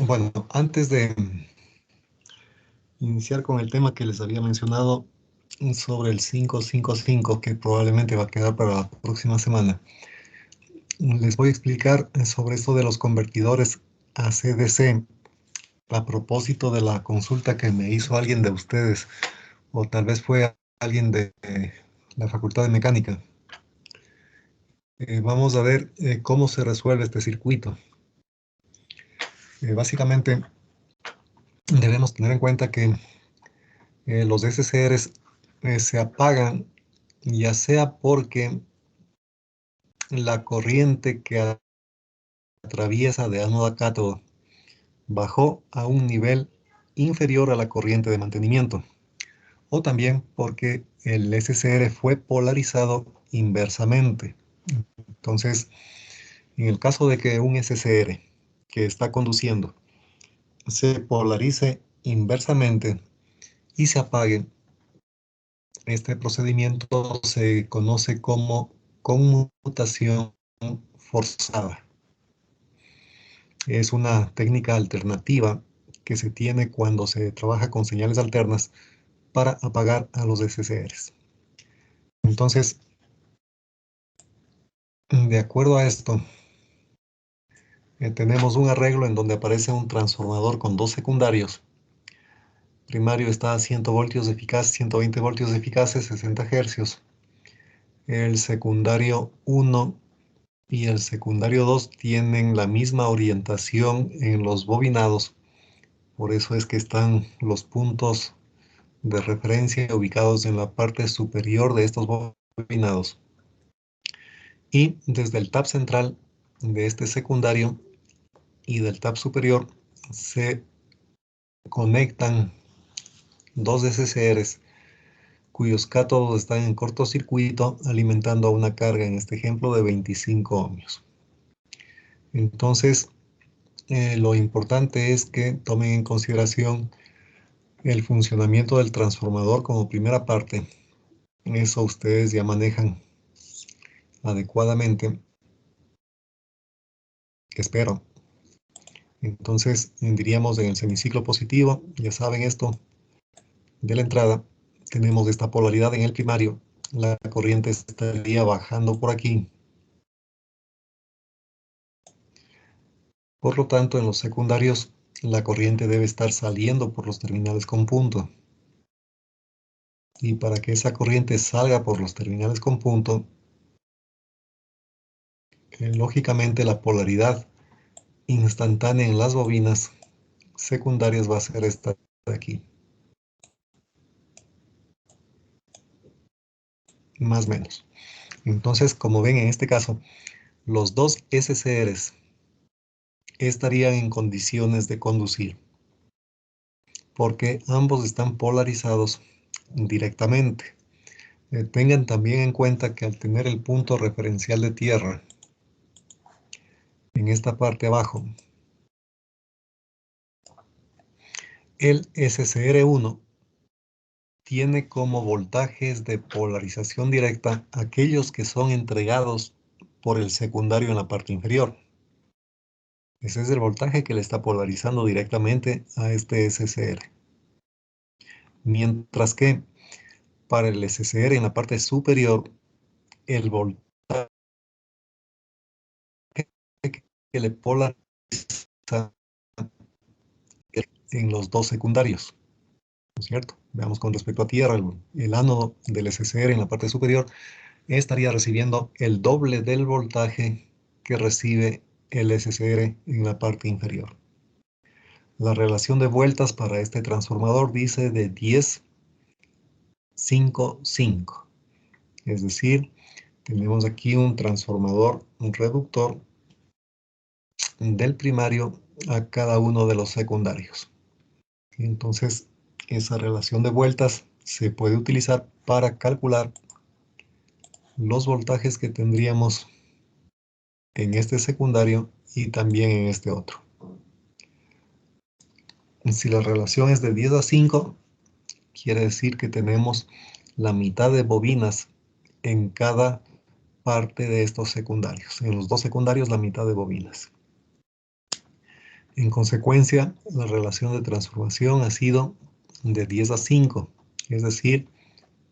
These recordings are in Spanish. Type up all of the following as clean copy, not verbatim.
Bueno, antes de iniciar con el tema que les había mencionado sobre el 555, que probablemente va a quedar para la próxima semana, les voy a explicar sobre esto de los convertidores a CDC a propósito de la consulta que me hizo alguien de ustedes, o tal vez fue alguien de la Facultad de Mecánica. Vamos a ver cómo se resuelve este circuito. Básicamente, debemos tener en cuenta que los SCRs se apagan ya sea porque la corriente que atraviesa de ánodo a cátodo bajó a un nivel inferior a la corriente de mantenimiento, o también porque el SCR fue polarizado inversamente. Entonces, en el caso de que un SCR que está conduciendo se polarice inversamente y se apague, este procedimiento se conoce como conmutación forzada. Es una técnica alternativa que se tiene cuando se trabaja con señales alternas para apagar a los SCRs. Entonces, de acuerdo a esto, tenemos un arreglo en donde aparece un transformador con dos secundarios. Primario está a 100 voltios de eficaz, 120 voltios de eficaces, 60 hercios. El secundario 1 y el secundario 2 tienen la misma orientación en los bobinados. Por eso es que están los puntos de referencia ubicados en la parte superior de estos bobinados. Y desde el tab central de este secundario y del tab superior se conectan dos SCRs cuyos cátodos están en cortocircuito alimentando a una carga, en este ejemplo, de 25 ohmios. Entonces, lo importante es que tomen en consideración el funcionamiento del transformador como primera parte. Eso ustedes ya manejan adecuadamente, espero. Entonces, diríamos en el semiciclo positivo, ya saben esto, de la entrada, tenemos esta polaridad en el primario. La corriente estaría bajando por aquí. Por lo tanto, en los secundarios, la corriente debe estar saliendo por los terminales con punto. Y para que esa corriente salga por los terminales con punto, lógicamente la polaridad instantánea en las bobinas secundarias va a ser esta de aquí. Más o menos. Entonces, como ven en este caso, los dos SCRs estarían en condiciones de conducir, porque ambos están polarizados directamente. Tengan también en cuenta que al tener el punto referencial de tierra en esta parte abajo, el SCR1 tiene como voltajes de polarización directa aquellos que son entregados por el secundario en la parte inferior. Ese es el voltaje que le está polarizando directamente a este SCR. Mientras que para el SCR en la parte superior, el voltaje que le polariza en los dos secundarios, ¿no es cierto? Veamos con respecto a tierra, el ánodo del SCR en la parte superior estaría recibiendo el doble del voltaje que recibe el SCR en la parte inferior. La relación de vueltas para este transformador dice de 10, 5, 5. Es decir, tenemos aquí un transformador, un reductor del primario a cada uno de los secundarios. Entonces, esa relación de vueltas se puede utilizar para calcular los voltajes que tendríamos en este secundario y también en este otro. Si la relación es de 10 a 5, quiere decir que tenemos la mitad de bobinas en cada parte de estos secundarios. En los dos secundarios, la mitad de bobinas. En consecuencia, la relación de transformación ha sido de 10 a 5, es decir,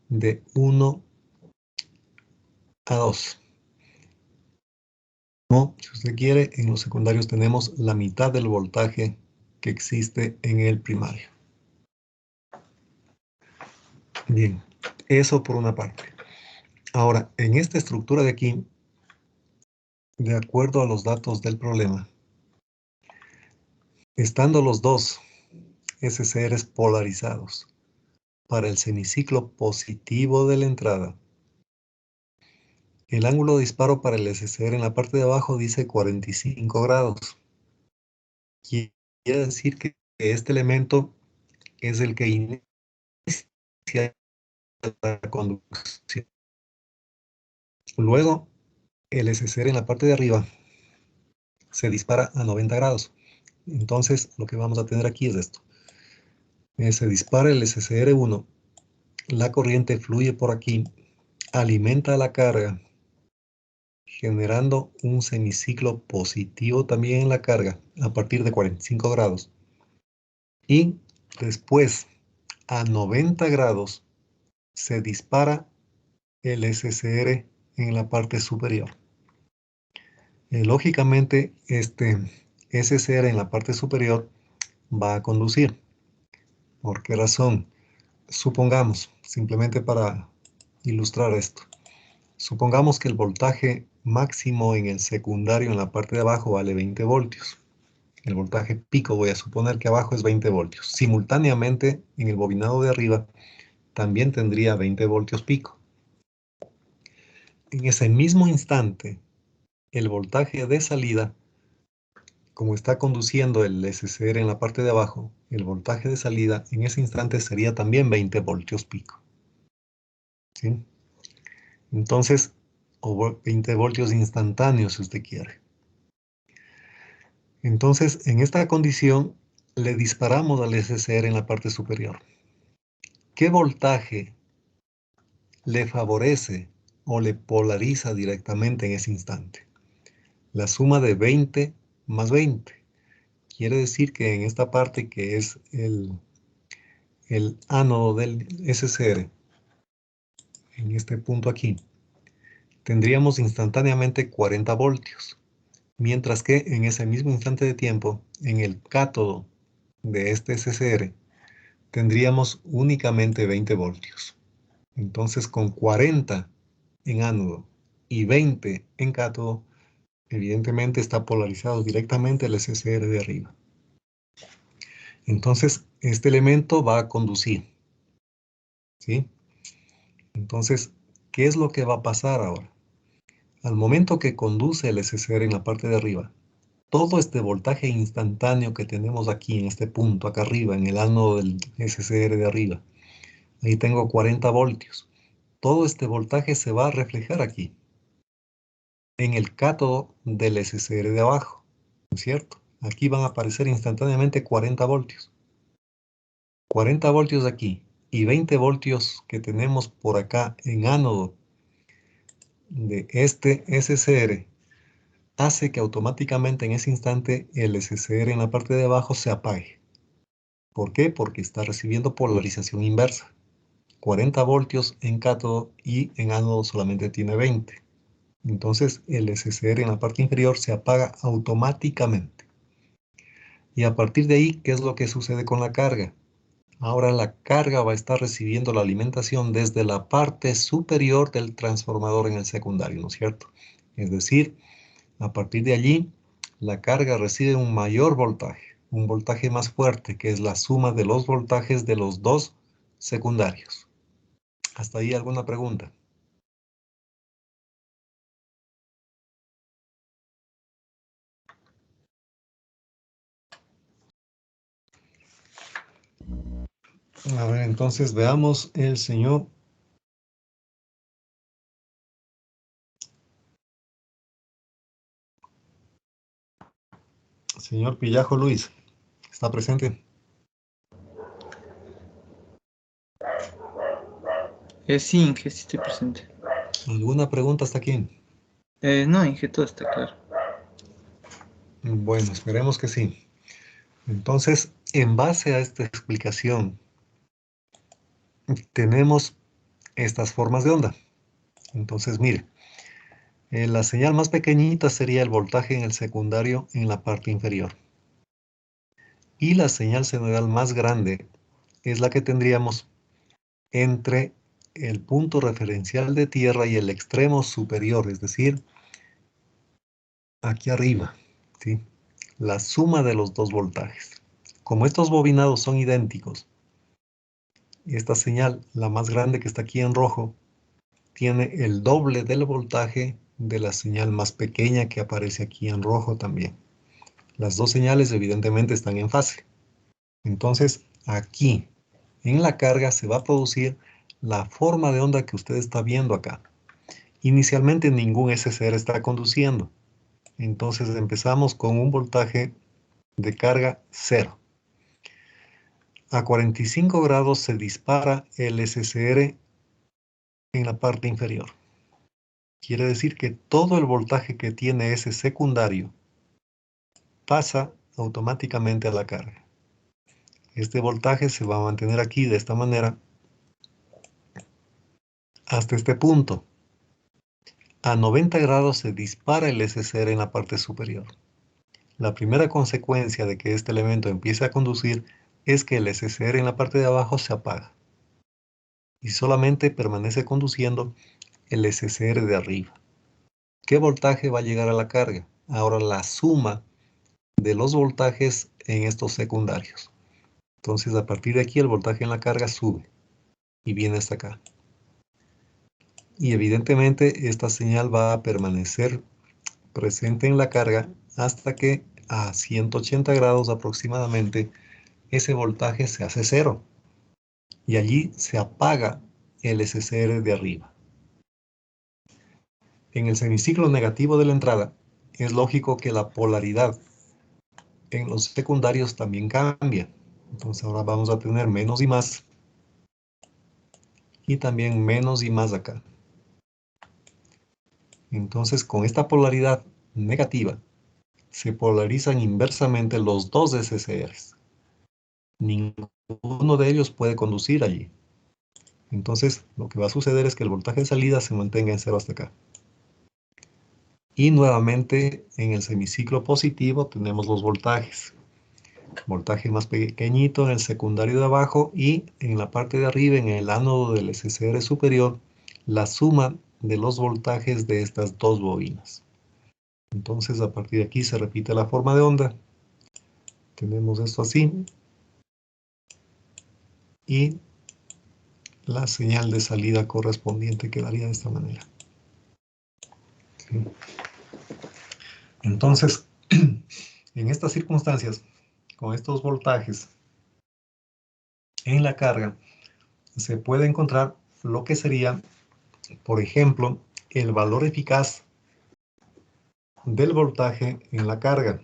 de 1 a 2. O, si usted quiere, en los secundarios tenemos la mitad del voltaje que existe en el primario. Bien, eso por una parte. Ahora, en esta estructura de aquí, de acuerdo a los datos del problema, estando los dos SCRs polarizados para el semiciclo positivo de la entrada, el ángulo de disparo para el SCR en la parte de abajo dice 45 grados. Quiere decir que este elemento es el que inicia la conducción. Luego, el SCR en la parte de arriba se dispara a 90 grados. Entonces, lo que vamos a tener aquí es esto. Se dispara el SCR1, la corriente fluye por aquí, alimenta la carga, generando un semiciclo positivo también en la carga a partir de 45 grados. Y después, a 90 grados, se dispara el SCR en la parte superior. Lógicamente, este SCR en la parte superior va a conducir. ¿Por qué razón? Supongamos, simplemente para ilustrar esto, supongamos que el voltaje máximo en el secundario en la parte de abajo vale 20 voltios. El voltaje pico, voy a suponer que abajo es 20 voltios. Simultáneamente, en el bobinado de arriba, también tendría 20 voltios pico. En ese mismo instante, el voltaje de salida, como está conduciendo el SCR en la parte de abajo, el voltaje de salida en ese instante sería también 20 voltios pico. ¿Sí? Entonces, o 20 voltios instantáneos si usted quiere. Entonces, en esta condición, le disparamos al SCR en la parte superior. ¿Qué voltaje le favorece o le polariza directamente en ese instante? La suma de 20 más 20. Quiere decir que en esta parte que es el ánodo del SCR, en este punto aquí, tendríamos instantáneamente 40 voltios. Mientras que en ese mismo instante de tiempo, en el cátodo de este SCR, tendríamos únicamente 20 voltios. Entonces, con 40 en ánodo y 20 en cátodo, evidentemente está polarizado directamente el SCR de arriba. Entonces, este elemento va a conducir. ¿Sí? Entonces, ¿qué es lo que va a pasar ahora? Al momento que conduce el SCR en la parte de arriba, todo este voltaje instantáneo que tenemos aquí en este punto, acá arriba, en el ánodo del SCR de arriba, ahí tengo 40 voltios. Todo este voltaje se va a reflejar aquí, en el cátodo del SCR de abajo, ¿no es cierto? Aquí van a aparecer instantáneamente 40 voltios. 40 voltios aquí y 20 voltios que tenemos por acá en ánodo de este SCR hace que automáticamente en ese instante el SCR en la parte de abajo se apague. ¿Por qué? Porque está recibiendo polarización inversa. 40 voltios en cátodo y en ánodo solamente tiene 20. Entonces el SCR en la parte inferior se apaga automáticamente. Y a partir de ahí, ¿qué es lo que sucede con la carga? Ahora la carga va a estar recibiendo la alimentación desde la parte superior del transformador en el secundario, ¿no es cierto? Es decir, a partir de allí, la carga recibe un mayor voltaje, un voltaje más fuerte, que es la suma de los voltajes de los dos secundarios. ¿Hasta ahí alguna pregunta? A ver, entonces veamos el señor Pillajo Luis. ¿Está presente? Sí, Inge, sí estoy presente. ¿Alguna pregunta hasta aquí? No, Inge, todo está claro. Bueno, esperemos que sí. Entonces, en base a esta explicación, tenemos estas formas de onda. Entonces, mire, la señal más pequeñita sería el voltaje en el secundario en la parte inferior. Y la señal senoidal más grande es la que tendríamos entre el punto referencial de tierra y el extremo superior, es decir, aquí arriba, ¿sí? La suma de los dos voltajes. Como estos bobinados son idénticos, esta señal, la más grande que está aquí en rojo, tiene el doble del voltaje de la señal más pequeña que aparece aquí en rojo también. Las dos señales evidentemente están en fase. Entonces, aquí, en la carga, se va a producir la forma de onda que usted está viendo acá. Inicialmente ningún SCR está conduciendo. Entonces empezamos con un voltaje de carga 0. A 45 grados se dispara el SCR en la parte inferior. Quiere decir que todo el voltaje que tiene ese secundario pasa automáticamente a la carga. Este voltaje se va a mantener aquí de esta manera hasta este punto. A 90 grados se dispara el SCR en la parte superior. La primera consecuencia de que este elemento empiece a conducir es que el SCR en la parte de abajo se apaga y solamente permanece conduciendo el SCR de arriba. ¿Qué voltaje va a llegar a la carga? Ahora la suma de los voltajes en estos secundarios. Entonces a partir de aquí el voltaje en la carga sube y viene hasta acá. Y evidentemente esta señal va a permanecer presente en la carga hasta que a 180 grados aproximadamente ese voltaje se hace cero y allí se apaga el SCR de arriba. En el semiciclo negativo de la entrada es lógico que la polaridad en los secundarios también cambia. Entonces ahora vamos a tener menos y más y también menos y más acá. Entonces con esta polaridad negativa se polarizan inversamente los dos SCRs. Ninguno de ellos puede conducir allí. Entonces, lo que va a suceder es que el voltaje de salida se mantenga en cero hasta acá. Y nuevamente, en el semiciclo positivo tenemos los voltajes. Voltaje más pequeñito en el secundario de abajo y en la parte de arriba, en el ánodo del SCR superior, la suma de los voltajes de estas dos bobinas. Entonces, a partir de aquí se repite la forma de onda. Tenemos esto así. Y la señal de salida correspondiente quedaría de esta manera. ¿Sí? Entonces, en estas circunstancias, con estos voltajes en la carga, se puede encontrar lo que sería, por ejemplo, el valor eficaz del voltaje en la carga.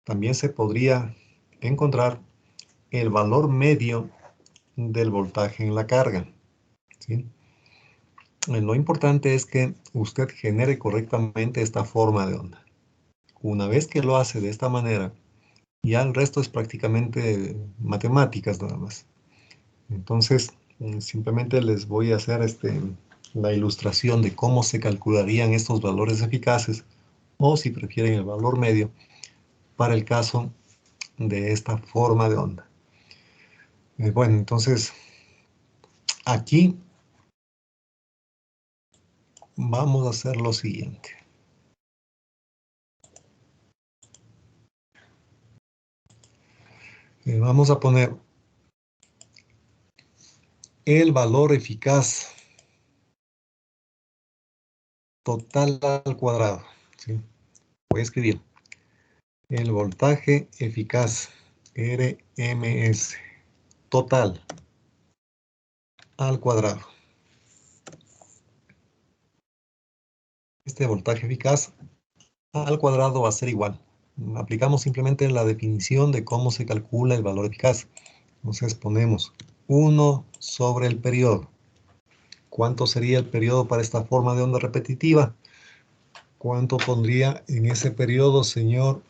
También se podría encontrar el valor medio del voltaje en la carga. ¿Sí? Lo importante es que usted genere correctamente esta forma de onda. Una vez que lo hace de esta manera, ya el resto es prácticamente matemáticas nada más. Entonces, simplemente les voy a hacer la ilustración de cómo se calcularían estos valores eficaces, o si prefieren el valor medio, para el caso de esta forma de onda. Bueno, entonces, aquí vamos a hacer lo siguiente. Vamos a poner el valor eficaz total al cuadrado. ¿Sí? Voy a escribir el voltaje eficaz, RMS, total al cuadrado. Este voltaje eficaz al cuadrado va a ser igual. Aplicamos simplemente la definición de cómo se calcula el valor eficaz. Entonces ponemos 1 sobre el periodo. ¿Cuánto sería el periodo para esta forma de onda repetitiva? ¿Cuánto pondría en ese periodo, señor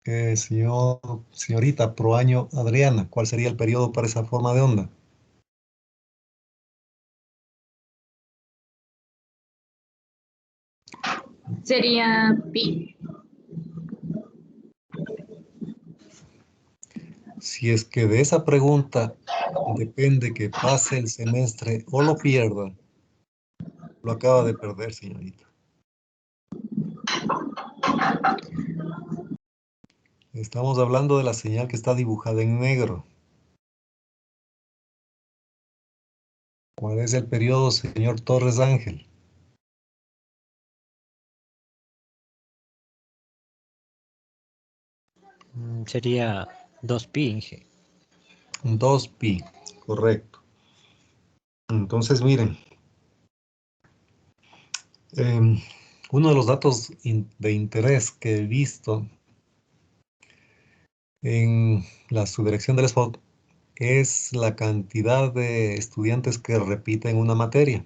Señorita, pro año Adriana, ¿cuál sería el periodo para esa forma de onda? Sería pi. Si es que de esa pregunta depende que pase el semestre o lo pierda, lo acaba de perder, señorita. Estamos hablando de la señal que está dibujada en negro. ¿Cuál es el periodo, señor Torres Ángel? Sería 2pi, Inge. 2pi, correcto. Entonces, miren, uno de los datos de interés que he visto en la subdirección del SPOT es la cantidad de estudiantes que repiten una materia.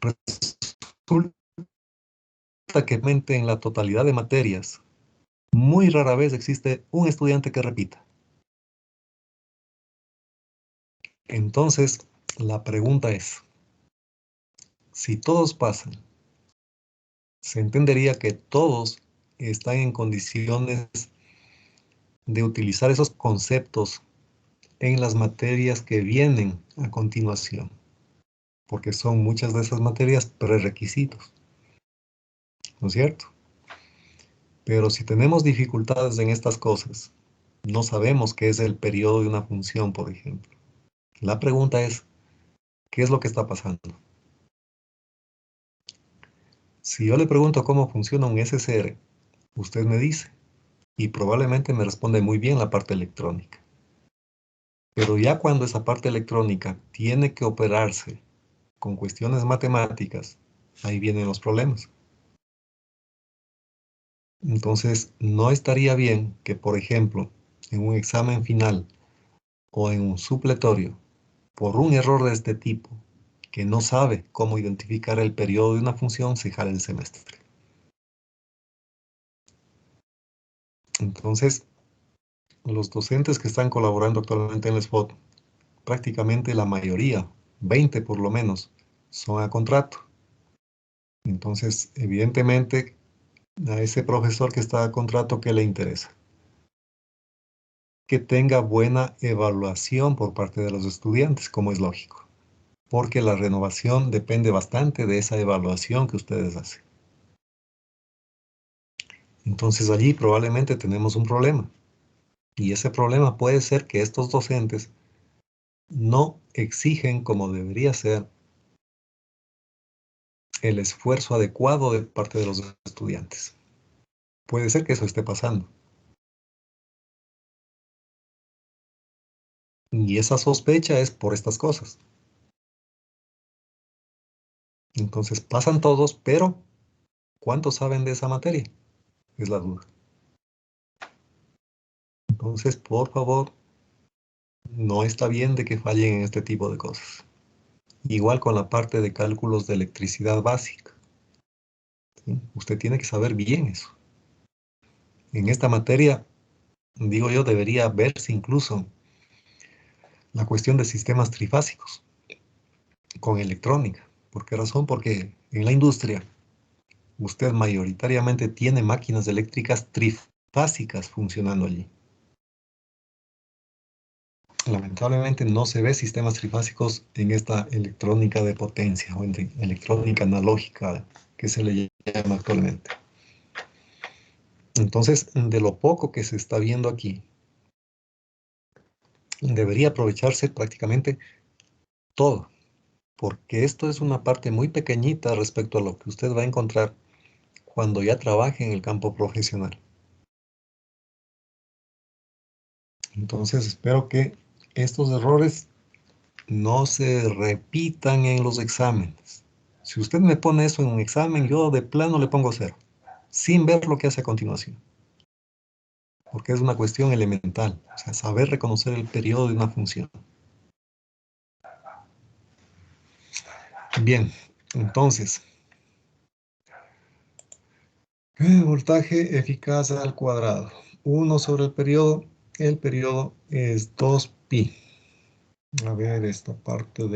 Resulta que en la totalidad de materias, muy rara vez existe un estudiante que repita. Entonces, la pregunta es, si todos pasan, se entendería que todos están en condiciones de utilizar esos conceptos en las materias que vienen a continuación, porque son muchas de esas materias prerequisitos, ¿no es cierto? Pero si tenemos dificultades en estas cosas, no sabemos qué es el periodo de una función, por ejemplo. La pregunta es, ¿qué es lo que está pasando? Si yo le pregunto cómo funciona un SCR, usted me dice, y probablemente me responde muy bien la parte electrónica. Pero ya cuando esa parte electrónica tiene que operarse con cuestiones matemáticas, ahí vienen los problemas. Entonces, no estaría bien que, por ejemplo, en un examen final o en un supletorio, por un error de este tipo, que no sabe cómo identificar el periodo de una función, se jale el semestre. Entonces, los docentes que están colaborando actualmente en el SPOT, prácticamente la mayoría, 20 por lo menos, son a contrato. Entonces, evidentemente, a ese profesor que está a contrato, ¿qué le interesa? Que tenga buena evaluación por parte de los estudiantes, como es lógico, porque la renovación depende bastante de esa evaluación que ustedes hacen. Entonces allí probablemente tenemos un problema, y ese problema puede ser que estos docentes no exigen como debería ser el esfuerzo adecuado de parte de los estudiantes. Puede ser que eso esté pasando. Y esa sospecha es por estas cosas. Entonces pasan todos, pero ¿cuántos saben de esa materia? Es la duda. Entonces, por favor, no está bien de que fallen en este tipo de cosas. Igual con la parte de cálculos de electricidad básica, ¿sí? Usted tiene que saber bien eso. En esta materia, digo yo, debería verse incluso la cuestión de sistemas trifásicos con electrónica. ¿Por qué razón? Porque en la industria usted mayoritariamente tiene máquinas eléctricas trifásicas funcionando allí. Lamentablemente no se ve sistemas trifásicos en esta electrónica de potencia o en electrónica analógica que se le llama actualmente. Entonces, de lo poco que se está viendo aquí, debería aprovecharse prácticamente todo, porque esto es una parte muy pequeñita respecto a lo que usted va a encontrar cuando ya trabaje en el campo profesional. Entonces, espero que estos errores no se repitan en los exámenes. Si usted me pone eso en un examen, yo de plano le pongo 0, sin ver lo que hace a continuación, porque es una cuestión elemental, o sea, saber reconocer el periodo de una función. Bien, entonces, Voltaje eficaz al cuadrado. 1 sobre el periodo es 2pi. A ver, esta parte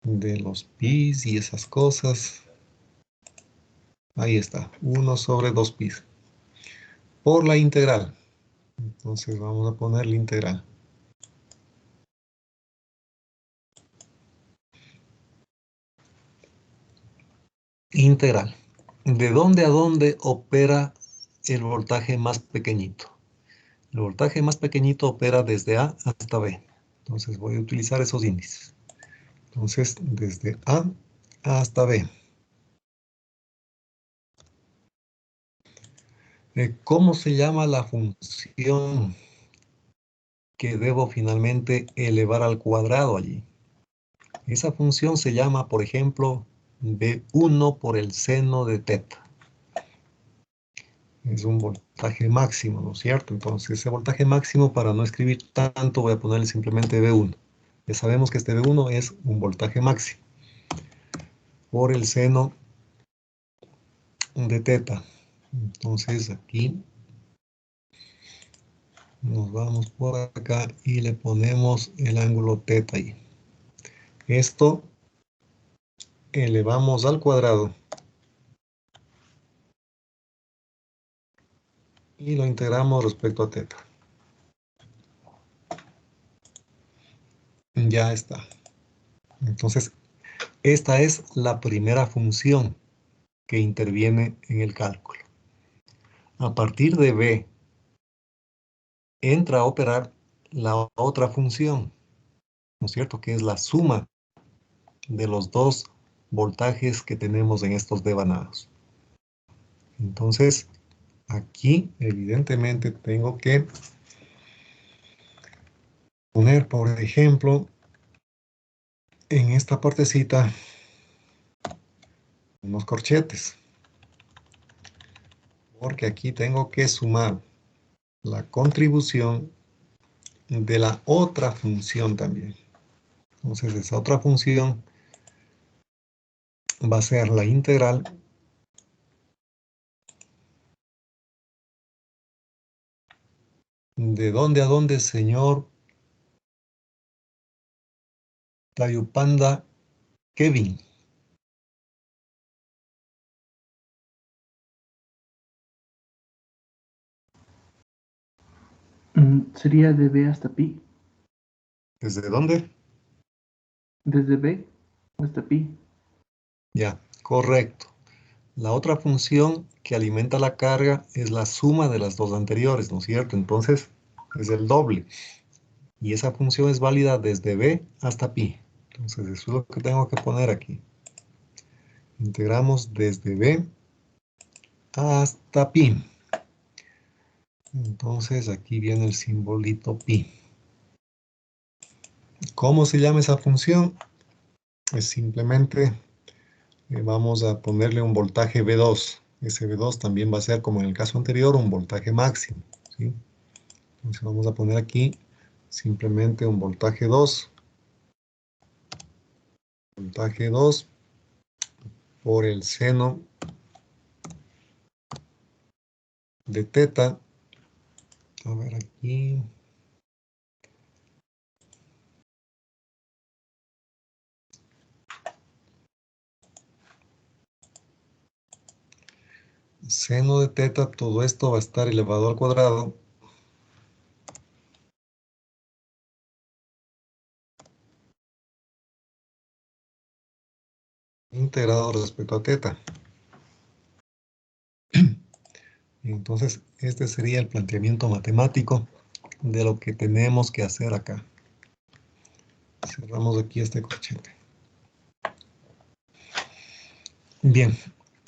de los pis y esas cosas. Ahí está, 1 sobre 2pi. Por la integral. Entonces vamos a poner la integral. Integral. ¿De dónde a dónde opera el voltaje más pequeñito? El voltaje más pequeñito opera desde A hasta B. Entonces voy a utilizar esos índices. Entonces, desde A hasta B. ¿Cómo se llama la función que debo finalmente elevar al cuadrado allí? Esa función se llama, por ejemplo, B1 por el seno de teta. Es un voltaje máximo, ¿no es cierto? Entonces, ese voltaje máximo, para no escribir tanto, voy a ponerle simplemente B1. Ya sabemos que este B1 es un voltaje máximo por el seno de teta. Entonces, aquí nos vamos por acá y le ponemos el ángulo teta ahí. Esto elevamos al cuadrado y lo integramos respecto a teta. Ya está. Entonces, esta es la primera función que interviene en el cálculo. A partir de B, entra a operar la otra función, ¿no es cierto? Que es la suma de los dos voltajes que tenemos en estos devanados. Entonces, aquí evidentemente tengo que poner, por ejemplo, en esta partecita unos corchetes, porque aquí tengo que sumar la contribución de la otra función también. Entonces, esa otra función va a ser la integral de dónde a dónde, señor Tayupanda Kevin. Sería de B hasta pi. ¿Desde dónde? Desde B hasta pi. Ya, correcto. La otra función que alimenta la carga es la suma de las dos anteriores, ¿no es cierto? Entonces, es el doble. Y esa función es válida desde B hasta pi. Entonces, eso es lo que tengo que poner aquí. Integramos desde B hasta pi. Entonces, aquí viene el simbolito pi. ¿Cómo se llama esa función? Es simplemente, vamos a ponerle un voltaje V2. Ese V2 también va a ser, como en el caso anterior, un voltaje máximo, ¿sí? Entonces vamos a poner aquí simplemente un voltaje 2. Voltaje 2 por el seno de teta. A ver aquí. Seno de teta, todo esto va a estar elevado al cuadrado. Integrado respecto a teta. Entonces, este sería el planteamiento matemático de lo que tenemos que hacer acá. Cerramos aquí este corchete. Bien,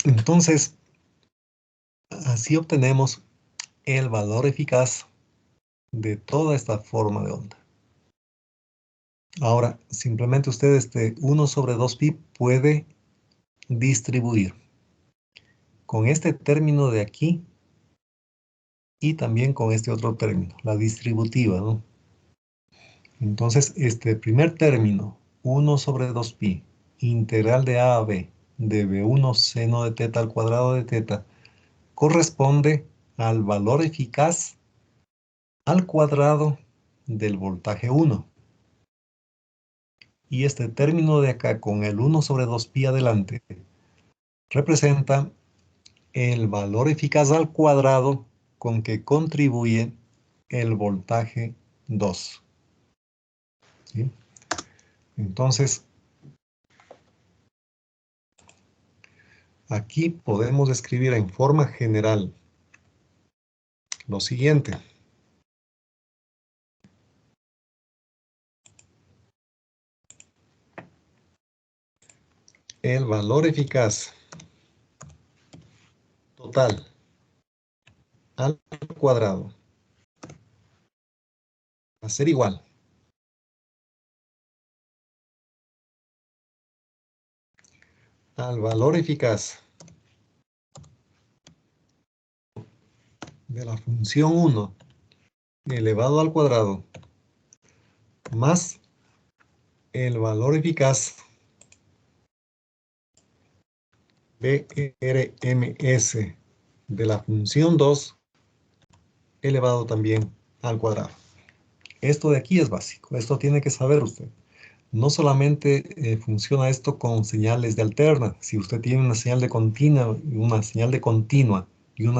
entonces, así obtenemos el valor eficaz de toda esta forma de onda. Ahora, simplemente usted 1 sobre 2pi puede distribuir con este término de aquí y también con este otro término, la distributiva, ¿no? Entonces, este primer término, 1 sobre 2pi, integral de A a B, de B1 seno de teta al cuadrado de teta corresponde al valor eficaz al cuadrado del voltaje 1. Y este término de acá con el 1 sobre 2pi adelante representa el valor eficaz al cuadrado con que contribuye el voltaje 2. ¿Sí? Entonces, aquí podemos escribir en forma general lo siguiente. El valor eficaz total al cuadrado va a ser igual al valor eficaz de la función 1 elevado al cuadrado más el valor eficaz BRMS de la función 2 elevado también al cuadrado. Esto de aquí es básico, esto tiene que saber usted. No solamente funciona esto con señales de alterna. Si usted tiene una señal de continua y una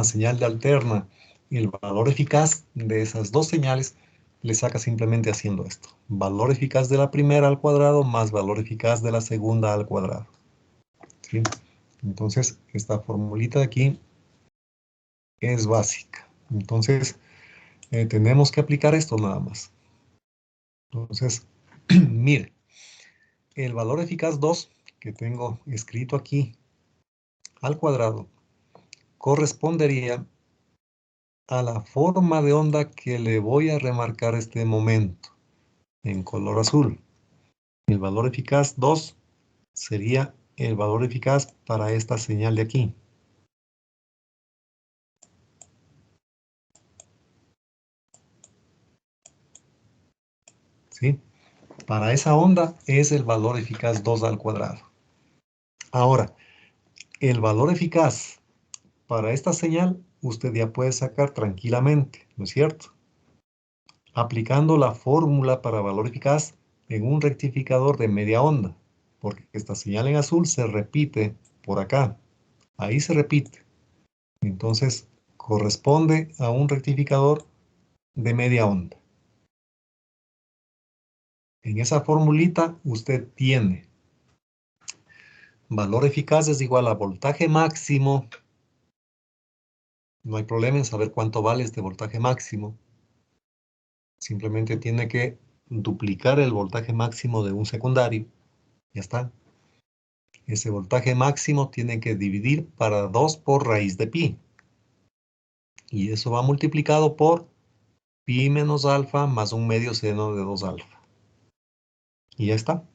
señal de alterna, el valor eficaz de esas dos señales le saca simplemente haciendo esto. Valor eficaz de la primera al cuadrado más valor eficaz de la segunda al cuadrado. ¿Sí? Entonces, esta formulita de aquí es básica. Entonces, tenemos que aplicar esto nada más. Entonces, mire, el valor eficaz 2 que tengo escrito aquí al cuadrado correspondería a la forma de onda que le voy a remarcar este momento en color azul. El valor eficaz 2 sería el valor eficaz para esta señal de aquí. ¿Sí? Para esa onda es el valor eficaz 2 al cuadrado. Ahora, el valor eficaz para esta señal usted ya puede sacar tranquilamente, ¿no es cierto? Aplicando la fórmula para valor eficaz en un rectificador de media onda, porque esta señal en azul se repite por acá. Ahí se repite. Entonces, corresponde a un rectificador de media onda. En esa formulita usted tiene valor eficaz es igual a voltaje máximo. No hay problema en saber cuánto vale este voltaje máximo. Simplemente tiene que duplicar el voltaje máximo de un secundario. Ya está. Ese voltaje máximo tiene que dividir para 2 por raíz de pi. Y eso va multiplicado por pi menos alfa más un medio seno de 2 alfa. Y ya está.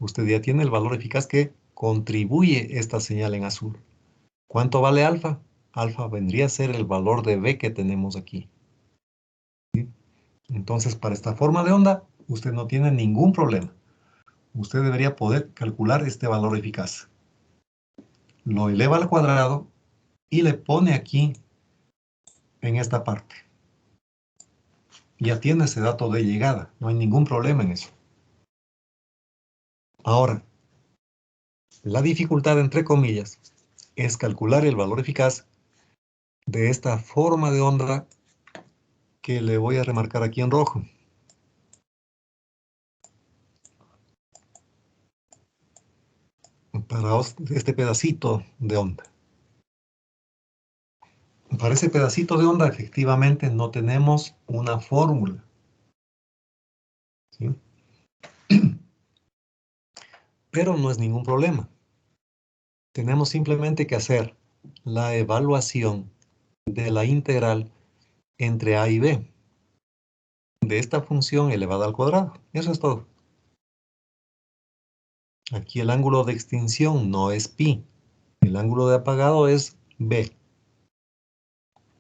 Usted ya tiene el valor eficaz que contribuye esta señal en azul. ¿Cuánto vale alfa? Alfa vendría a ser el valor de B que tenemos aquí. ¿Sí? Entonces, para esta forma de onda, usted no tiene ningún problema. Usted debería poder calcular este valor eficaz. Lo eleva al cuadrado y le pone aquí en esta parte. Ya tiene ese dato de llegada. No hay ningún problema en eso. Ahora, la dificultad, entre comillas, es calcular el valor eficaz de esta forma de onda que le voy a remarcar aquí en rojo. Para este pedacito de onda. Para ese pedacito de onda, efectivamente, no tenemos una fórmula. ¿Sí? Pero no es ningún problema. Tenemos simplemente que hacer la evaluación de la integral entre a y b de esta función elevada al cuadrado. Eso es todo. Aquí el ángulo de extinción no es pi. El ángulo de apagado es b.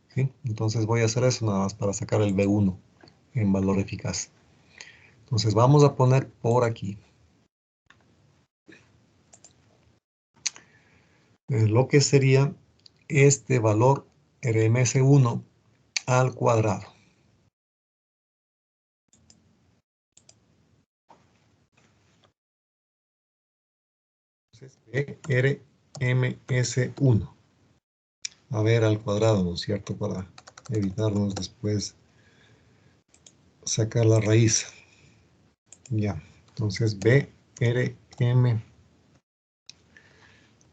¿Sí? Entonces voy a hacer eso nada más para sacar el b1 en valor eficaz. Entonces vamos a poner por aquí. lo que sería este valor RMS1 al cuadrado. Entonces, RMS1. A ver, al cuadrado, ¿no es cierto? Para evitarnos después sacar la raíz. Ya, entonces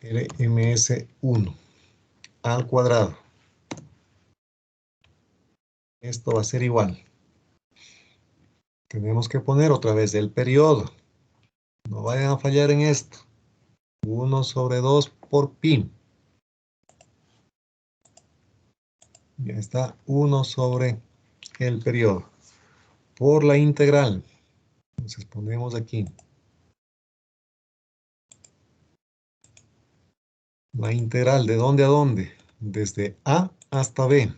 RMS1 al cuadrado. Esto va a ser igual. Tenemos que poner otra vez el periodo. No vayan a fallar en esto. 1 sobre 2 por pi. Ya está, 1 sobre el periodo. Por la integral. Entonces ponemos aquí. La integral, ¿de dónde a dónde? Desde A hasta B.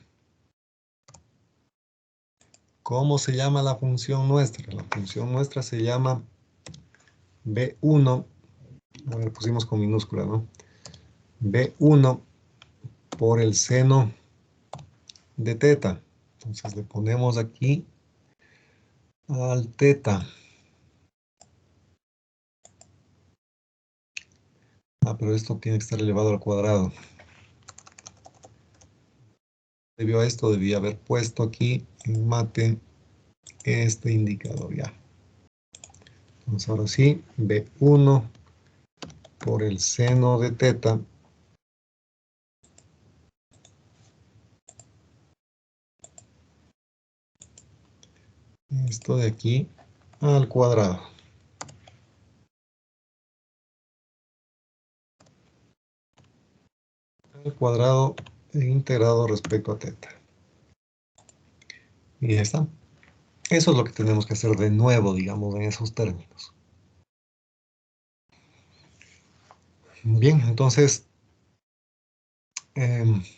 ¿Cómo se llama la función nuestra? La función nuestra se llama B1. A ver, pusimos con minúscula, ¿no? B1 por el seno de teta. Entonces le ponemos aquí al teta. Ah, pero esto tiene que estar elevado al cuadrado. Debido a esto, debía haber puesto aquí en mate este indicador ya. Entonces ahora sí, B1 por el seno de teta. Esto de aquí al cuadrado. Al cuadrado integrado respecto a teta. Y ya está. Eso es lo que tenemos que hacer de nuevo, digamos, en esos términos. Bien, entonces,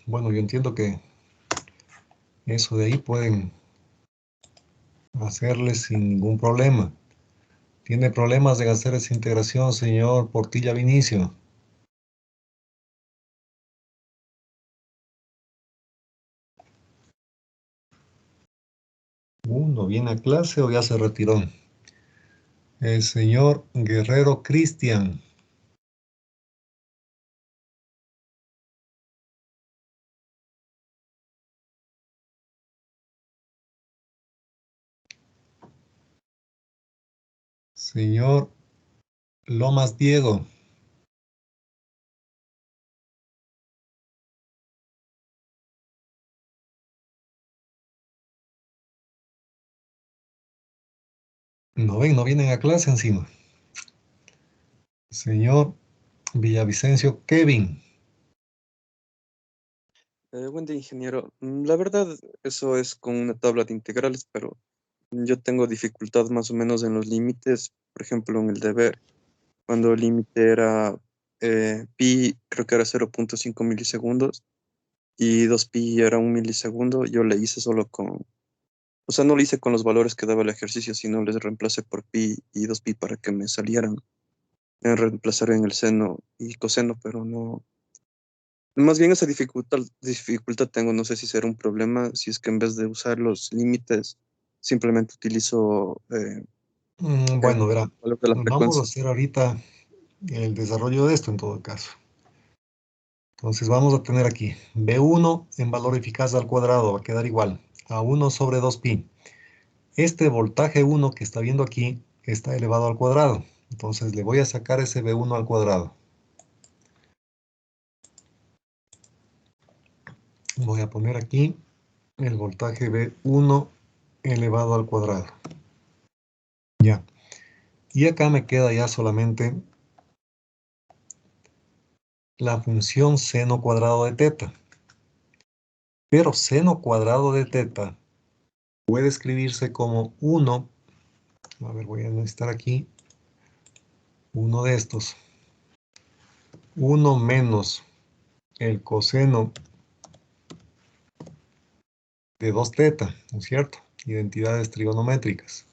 bueno, yo entiendo que eso de ahí pueden hacerles sin ningún problema. ¿Tiene problemas de hacer esa integración, señor Portilla Vinicio? ¿No viene a clase o ya se retiró? El señor Guerrero Cristian. Señor Lomas Diego. No ven, no vienen a clase encima. Señor Villavicencio Kevin. Buen día, ingeniero. La verdad, eso es con una tabla de integrales, pero yo tengo dificultad más o menos en los límites, por ejemplo, en el deber, cuando el límite era pi, creo que era 0.5 milisegundos, y 2pi era 1 milisegundo, yo le hice solo con, o sea, no lo hice con los valores que daba el ejercicio, sino les reemplacé por pi y 2pi para que me salieran en reemplazar en el seno y coseno, pero no. Más bien esa dificultad tengo, no sé si será un problema, si es que en vez de usar los límites, simplemente utilizo el Bueno, verá, valor de la vamos a frecuencia. hacer ahorita el desarrollo de esto en todo caso. Entonces vamos a tener aquí B1 en valor eficaz al cuadrado, va a quedar igual a 1 sobre 2pi. Este voltaje 1 que está viendo aquí está elevado al cuadrado. Entonces le voy a sacar ese B1 al cuadrado. Voy a poner aquí el voltaje B1 elevado al cuadrado. Ya. Y acá me queda ya solamente la función seno cuadrado de teta. Pero seno cuadrado de teta puede escribirse como 1. A ver, voy a necesitar aquí uno de estos. 1 menos el coseno de 2 teta, ¿no es cierto? Identidades trigonométricas.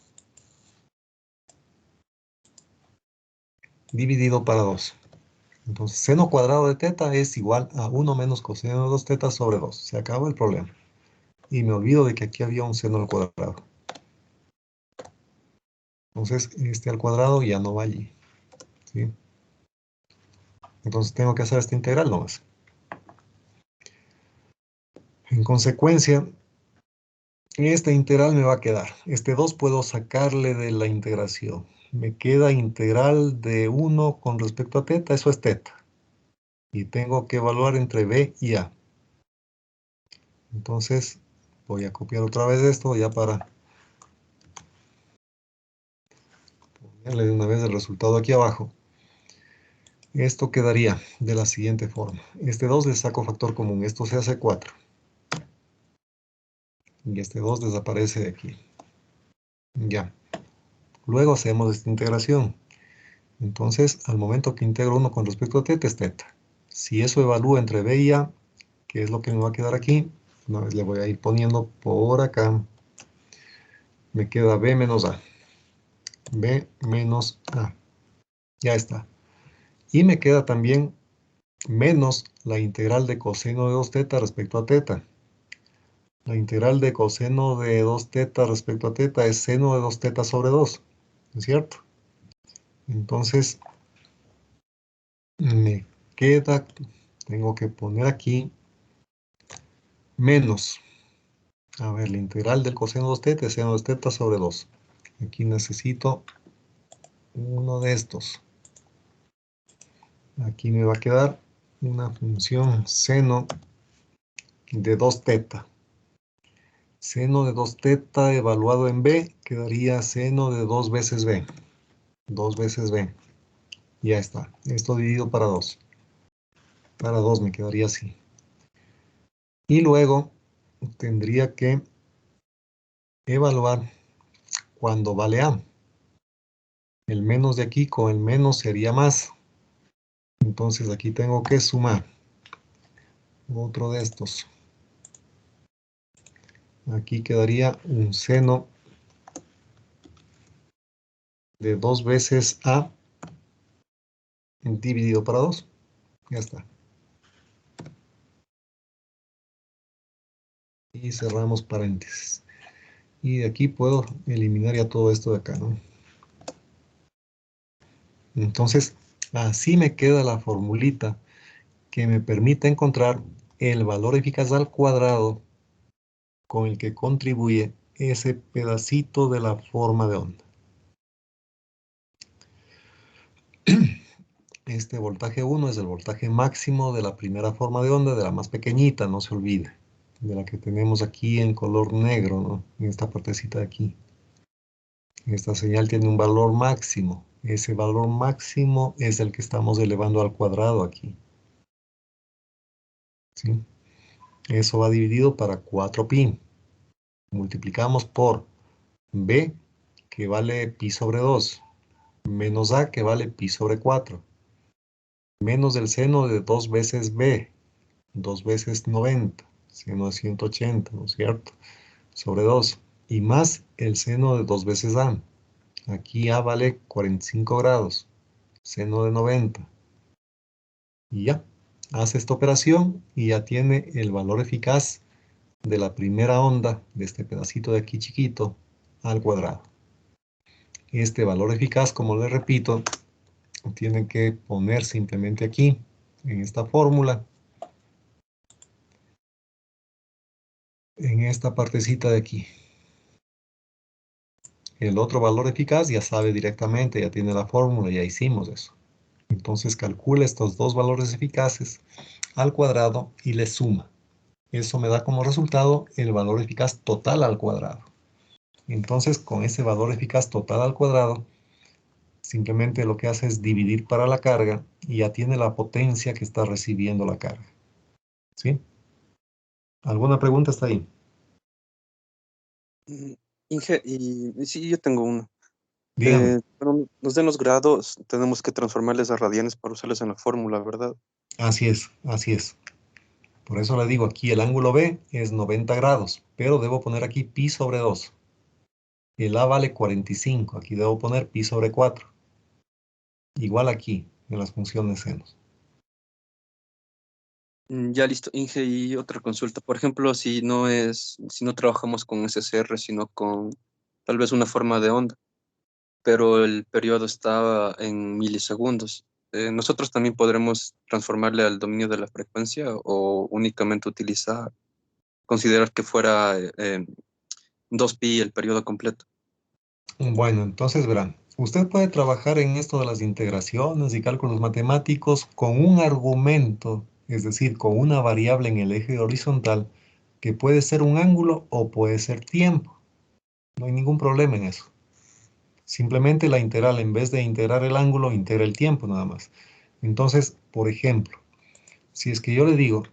Dividido para 2. Entonces, seno cuadrado de teta es igual a 1 menos coseno de 2 teta sobre 2. Se acabó el problema. Y me olvido de que aquí había un seno al cuadrado. Entonces, este al cuadrado ya no va allí. ¿Sí? Entonces, tengo que hacer esta integral nomás. En consecuencia, esta integral me va a quedar. Este 2 puedo sacarle de la integración. Me queda integral de 1 con respecto a teta. Eso es teta. Y tengo que evaluar entre b y a. Entonces, voy a copiar otra vez esto ya para ponerle de una vez el resultado aquí abajo. Esto quedaría de la siguiente forma. Este 2 le saco factor común. Esto se hace 4. Y este 2 desaparece de aquí. Ya. Luego hacemos esta integración. Entonces, al momento que integro 1 con respecto a teta, es teta. Si eso evalúa entre b y a, que es lo que me va a quedar aquí, una vez le voy a ir poniendo por acá, me queda b menos a. b menos a. Ya está. Y me queda también menos la integral de coseno de 2 teta respecto a teta. La integral de coseno de 2 teta respecto a teta es seno de 2 teta sobre 2, ¿no es cierto? Entonces, me queda, tengo que poner aquí, menos. A ver, la integral del coseno de 2 teta es seno de 2 teta sobre 2. Aquí necesito uno de estos. Aquí me va a quedar una función seno de 2 teta. Seno de 2 teta evaluado en b quedaría seno de 2 veces b. 2 veces b. Ya está. Esto dividido para 2. Para 2 me quedaría así. Y luego tendría que evaluar cuando vale a. El menos de aquí con el menos sería más. Entonces aquí tengo que sumar otro de estos. Aquí quedaría un seno de 2 veces a dividido para 2. Ya está. Y cerramos paréntesis. Y de aquí puedo eliminar ya todo esto de acá, ¿no? Entonces, así me queda la formulita que me permite encontrar el valor eficaz al cuadrado con el que contribuye ese pedacito de la forma de onda. Este voltaje 1 es el voltaje máximo de la primera forma de onda, de la más pequeñita, no se olvide, de la que tenemos aquí en color negro, ¿no? En esta partecita de aquí. Esta señal tiene un valor máximo. Ese valor máximo es el que estamos elevando al cuadrado aquí. ¿Sí? Eso va dividido para 4pi. Multiplicamos por b, que vale pi sobre 2, menos a, que vale pi sobre 4, menos el seno de 2 veces b, 2 veces 90, seno de 180, ¿no es cierto? Sobre 2, y más el seno de 2 veces a. Aquí a vale 45 grados, seno de 90. Y ya, hace esta operación y ya tiene el valor eficaz de la primera onda de este pedacito de aquí chiquito al cuadrado. Este valor eficaz, como les repito, tienen que poner simplemente aquí, en esta fórmula, en esta partecita de aquí. El otro valor eficaz ya sabe directamente, ya tiene la fórmula, ya hicimos eso. Entonces calcula estos dos valores eficaces al cuadrado y le suma. Eso me da como resultado el valor eficaz total al cuadrado. Entonces, con ese valor eficaz total al cuadrado, simplemente lo que hace es dividir para la carga y ya tiene la potencia que está recibiendo la carga. ¿Sí? ¿Alguna pregunta hasta ahí? Mm, Inge, y sí, yo tengo uno. Dígame. Bueno, nos den los grados, tenemos que transformarles a radianes para usarles en la fórmula, ¿verdad? Así es, así es. Por eso le digo aquí el ángulo B es 90 grados, pero debo poner aquí pi sobre 2. El A vale 45, aquí debo poner pi sobre 4. Igual aquí, en las funciones senos. Ya listo, Inge, y otra consulta. Por ejemplo, si no trabajamos con SSR, sino con tal vez una forma de onda, pero el periodo estaba en milisegundos. ¿Nosotros también podremos transformarle al dominio de la frecuencia o únicamente considerar que fuera 2pi el periodo completo? Bueno, entonces verán, usted puede trabajar en esto de las integraciones y cálculos matemáticos con un argumento, es decir, con una variable en el eje horizontal que puede ser un ángulo o puede ser tiempo. No hay ningún problema en eso. Simplemente la integral, en vez de integrar el ángulo, integra el tiempo nada más. Entonces, por ejemplo, si es que yo le digo,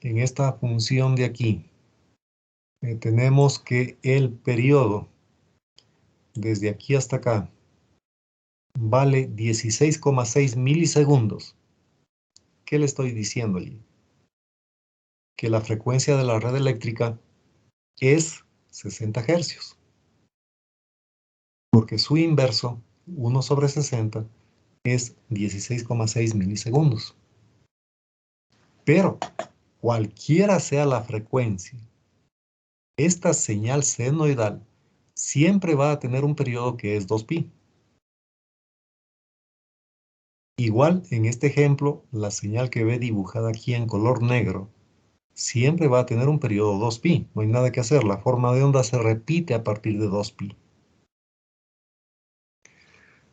en esta función de aquí, tenemos que el periodo desde aquí hasta acá vale 16,6 milisegundos. ¿Qué le estoy diciendo allí? Que la frecuencia de la red eléctrica es 60 hercios. Porque su inverso, 1 sobre 60, es 16,6 milisegundos. Pero, cualquiera sea la frecuencia, esta señal senoidal siempre va a tener un periodo que es 2pi. Igual, en este ejemplo, la señal que ve dibujada aquí en color negro siempre va a tener un periodo 2pi. No hay nada que hacer. La forma de onda se repite a partir de 2pi.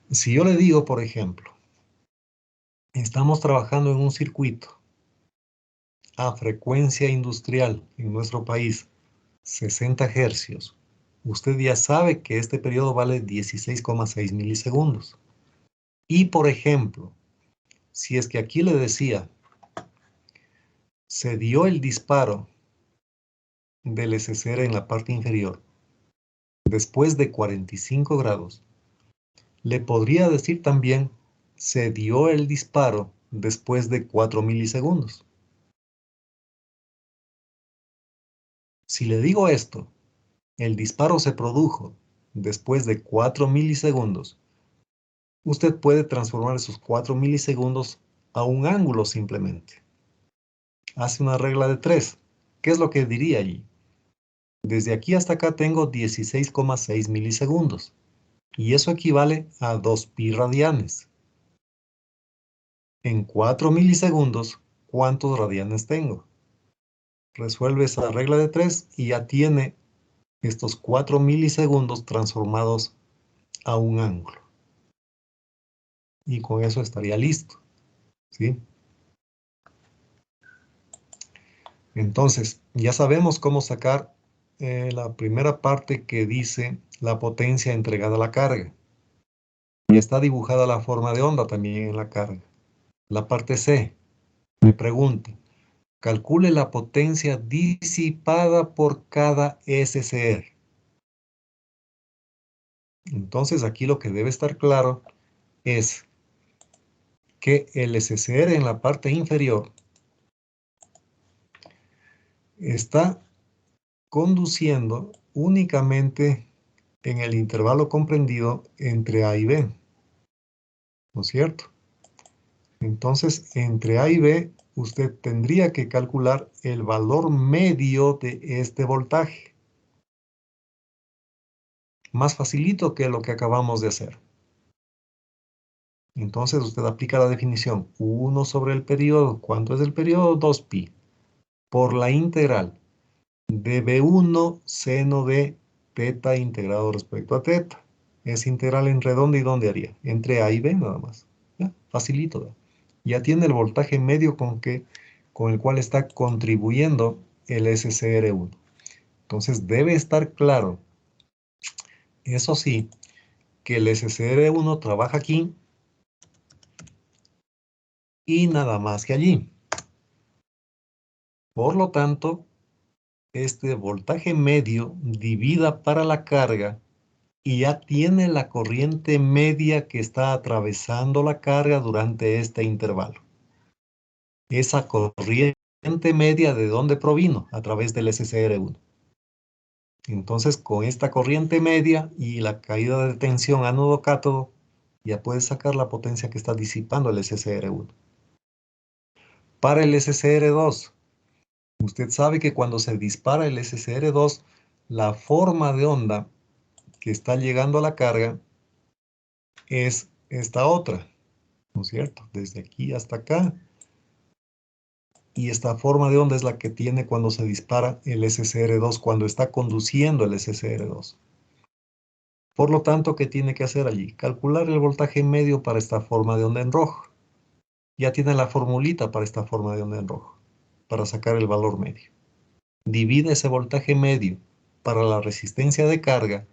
Si yo le digo, por ejemplo, estamos trabajando en un circuito a frecuencia industrial en nuestro país, 60 hercios. Usted ya sabe que este periodo vale 16,6 milisegundos. Y, por ejemplo, si es que aquí le decía, se dio el disparo del SSR en la parte inferior después de 45 grados, le podría decir también, se dio el disparo después de 4 milisegundos. Si le digo esto, el disparo se produjo después de 4 milisegundos, usted puede transformar esos 4 milisegundos a un ángulo simplemente. Hace una regla de 3. ¿Qué es lo que diría allí? Desde aquí hasta acá tengo 16,6 milisegundos. Y eso equivale a 2pi radianes. En 4 milisegundos, ¿cuántos radianes tengo? Resuelve esa regla de 3 y ya tiene estos 4 milisegundos transformados a un ángulo. Y con eso estaría listo. ¿Sí? Entonces, ya sabemos cómo sacar la primera parte que dice la potencia entregada a la carga. Y está dibujada la forma de onda también en la carga. La parte C me pregunta, calcule la potencia disipada por cada SCR. Entonces, aquí lo que debe estar claro es que el SCR en la parte inferior está conduciendo únicamente en el intervalo comprendido entre A y B, ¿no es cierto? Entonces, entre A y B, usted tendría que calcular el valor medio de este voltaje. Más facilito que lo que acabamos de hacer. Entonces, usted aplica la definición 1 sobre el periodo. ¿Cuánto es el periodo? 2pi. Por la integral de B1 seno de teta integrado respecto a teta. Es integral entre dónde y dónde haría. Entre A y B nada más. ¿Ya? Facilito. ¿Verdad? Ya tiene el voltaje medio con el cual está contribuyendo el SCR1. Entonces debe estar claro, eso sí, que el SCR1 trabaja aquí y nada más que allí. Por lo tanto, este voltaje medio divida para la carga y ya tiene la corriente media que está atravesando la carga durante este intervalo. Esa corriente media, ¿de dónde provino? A través del SCR1. Entonces, con esta corriente media y la caída de tensión ánodo-cátodo, ya puedes sacar la potencia que está disipando el SCR1. Para el SCR2, usted sabe que cuando se dispara el SCR2, la forma de onda que está llegando a la carga es esta otra, ¿no es cierto? Desde aquí hasta acá. Y esta forma de onda es la que tiene cuando se dispara el SCR2, cuando está conduciendo el SCR2. Por lo tanto, ¿qué tiene que hacer allí? Calcular el voltaje medio para esta forma de onda en rojo. Ya tiene la formulita para esta forma de onda en rojo, para sacar el valor medio. Divide ese voltaje medio para la resistencia de carga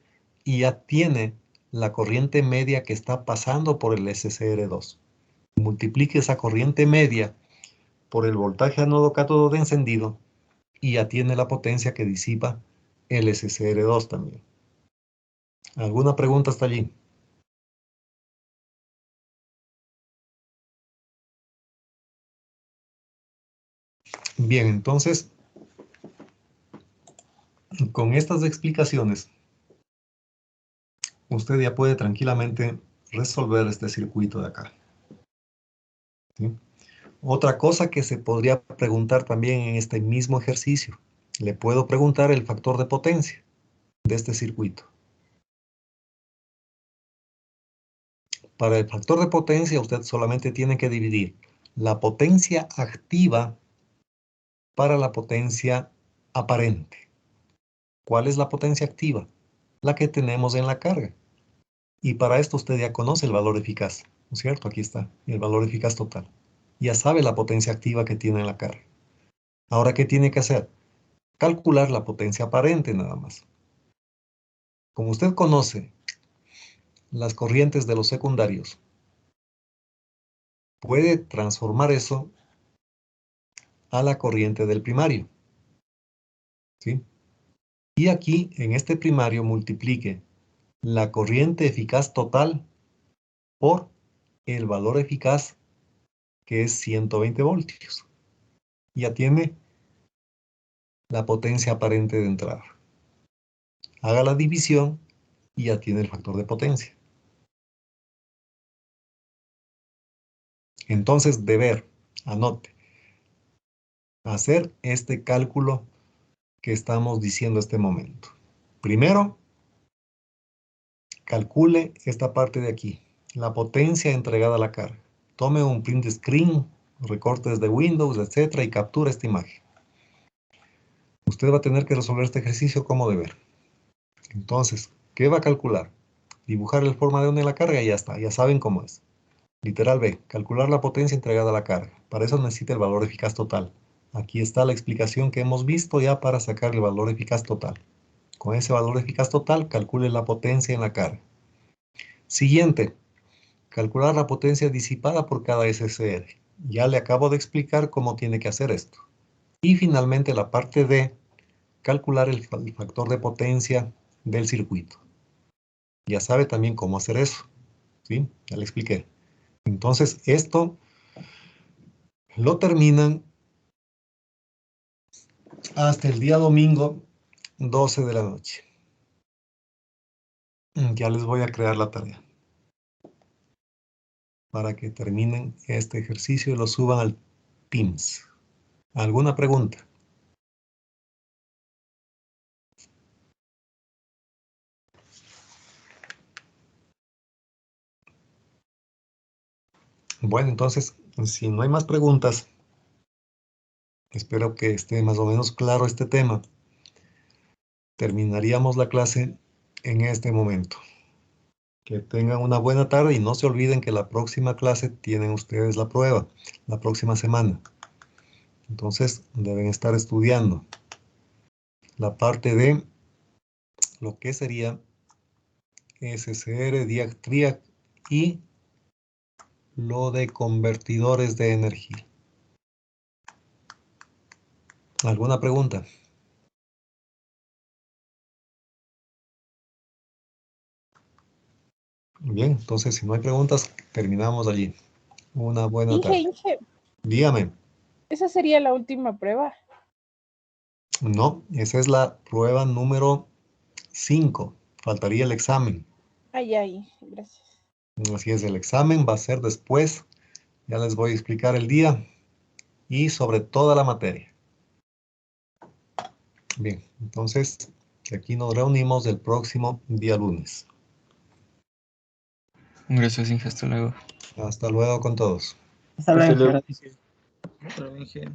y ya tiene la corriente media que está pasando por el SCR2. Multiplique esa corriente media por el voltaje ánodo-cátodo de encendido y ya tiene la potencia que disipa el SCR2 también. ¿Alguna pregunta hasta allí? Bien, entonces, con estas explicaciones, usted ya puede tranquilamente resolver este circuito de acá. ¿Sí? Otra cosa que se podría preguntar también en este mismo ejercicio, le puedo preguntar el factor de potencia de este circuito. Para el factor de potencia, usted solamente tiene que dividir la potencia activa para la potencia aparente. ¿Cuál es la potencia activa? La que tenemos en la carga. Y para esto usted ya conoce el valor eficaz, ¿no es cierto? Aquí está, el valor eficaz total. Ya sabe la potencia activa que tiene en la carga. Ahora, ¿qué tiene que hacer? Calcular la potencia aparente nada más. Como usted conoce las corrientes de los secundarios, puede transformar eso a la corriente del primario. ¿Sí? Y aquí, en este primario, multiplique la corriente eficaz total por el valor eficaz, que es 120 voltios. Ya tiene la potencia aparente de entrada. Haga la división y ya tiene el factor de potencia. Entonces, deber, anote, hacer este cálculo que estamos diciendo este momento. Primero, calcule esta parte de aquí, la potencia entregada a la carga. Tome un print screen, recortes de Windows, etcétera, y capture esta imagen. Usted va a tener que resolver este ejercicio como deber. Entonces, ¿qué va a calcular? Dibujar la forma de onda en la carga y ya está, ya saben cómo es. Literal B, calcular la potencia entregada a la carga. Para eso necesita el valor eficaz total. Aquí está la explicación que hemos visto ya para sacar el valor eficaz total. Con ese valor eficaz total, calcule la potencia en la carga. Siguiente, calcular la potencia disipada por cada SCR. Ya le acabo de explicar cómo tiene que hacer esto. Y finalmente la parte D, calcular el factor de potencia del circuito. Ya sabe también cómo hacer eso. ¿Sí? Ya le expliqué. Entonces, esto lo terminan hasta el día domingo, 12 de la noche. Ya les voy a crear la tarea para que terminen este ejercicio y lo suban al Teams. ¿Alguna pregunta? Bueno, entonces, si no hay más preguntas, espero que esté más o menos claro este tema. Terminaríamos la clase en este momento. Que tengan una buena tarde y no se olviden que la próxima clase tienen ustedes la prueba, la próxima semana. Entonces, deben estar estudiando la parte de lo que sería SCR, diactría y lo de convertidores de energía. ¿Alguna pregunta? Bien, entonces si no hay preguntas, terminamos allí. Una buena tarde. Inge, Dígame. esa sería la última prueba. No, esa es la prueba número 5. Faltaría el examen. Ay, gracias. Así es, el examen va a ser después. Ya les voy a explicar el día. y sobre toda la materia. Bien, entonces aquí nos reunimos el próximo día lunes. Gracias, Inge. Hasta luego. Hasta luego con todos. Hasta Hasta luego. luego. Hasta luego, Inge.